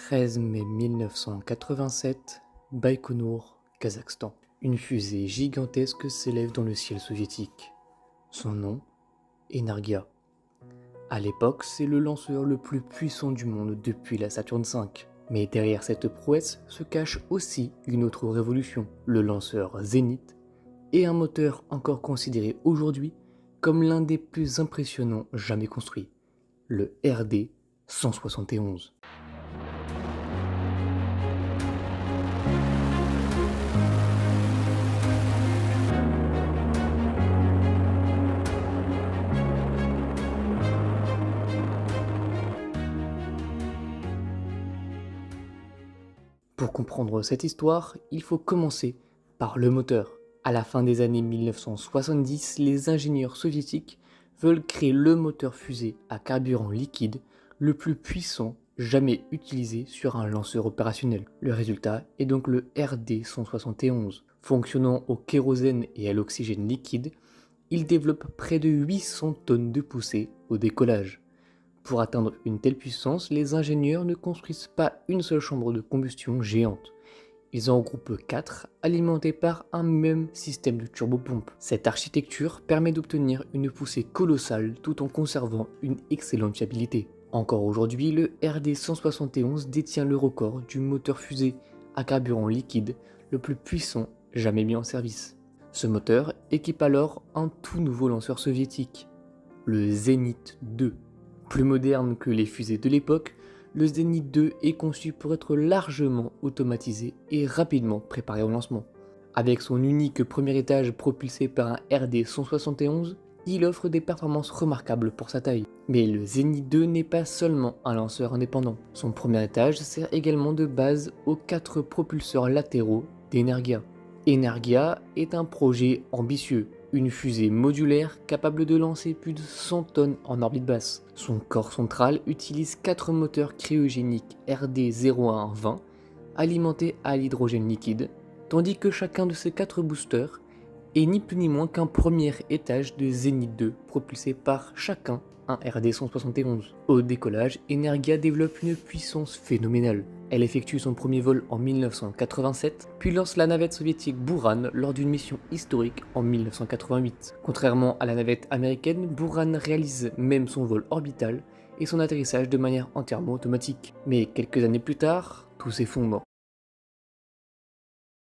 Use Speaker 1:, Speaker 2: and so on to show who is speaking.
Speaker 1: 13 mai 1987, Baïkonour, Kazakhstan. Une fusée gigantesque s'élève dans le ciel soviétique. Son nom, Energia. À l'époque, c'est le lanceur le plus puissant du monde depuis la Saturne V. Mais derrière cette prouesse se cache aussi une autre révolution, le lanceur Zénith, et un moteur encore considéré aujourd'hui comme l'un des plus impressionnants jamais construits, le RD-171. Pour comprendre cette histoire, il faut commencer par le moteur. À la fin des années 1970, les ingénieurs soviétiques veulent créer le moteur fusée à carburant liquide le plus puissant jamais utilisé sur un lanceur opérationnel. Le résultat est donc le RD-171. Fonctionnant au kérosène et à l'oxygène liquide, il développe près de 800 tonnes de poussée au décollage. Pour atteindre une telle puissance, les ingénieurs ne construisent pas une seule chambre de combustion géante. Ils en regroupent 4, alimentés par un même système de turbopompe. Cette architecture permet d'obtenir une poussée colossale tout en conservant une excellente fiabilité. Encore aujourd'hui, le RD-171 détient le record du moteur fusée à carburant liquide le plus puissant jamais mis en service. Ce moteur équipe alors un tout nouveau lanceur soviétique, le Zénith 2. Plus moderne que les fusées de l'époque, le Zénith 2 est conçu pour être largement automatisé et rapidement préparé au lancement. Avec son unique premier étage propulsé par un RD-171, il offre des performances remarquables pour sa taille. Mais le Zénith 2 n'est pas seulement un lanceur indépendant. Son premier étage sert également de base aux 4 propulseurs latéraux d'Energia. Energia est un projet ambitieux. Une fusée modulaire capable de lancer plus de 100 tonnes en orbite basse. Son corps central utilise 4 moteurs cryogéniques RD-0120 alimentés à l'hydrogène liquide, tandis que chacun de ces 4 boosters est ni plus ni moins qu'un premier étage de Zénith 2 propulsé par chacun un RD-171. Au décollage, Energia développe une puissance phénoménale. Elle effectue son premier vol en 1987, puis lance la navette soviétique Buran lors d'une mission historique en 1988. Contrairement à la navette américaine, Buran réalise même son vol orbital et son atterrissage de manière entièrement automatique. Mais quelques années plus tard, tout s'effondre.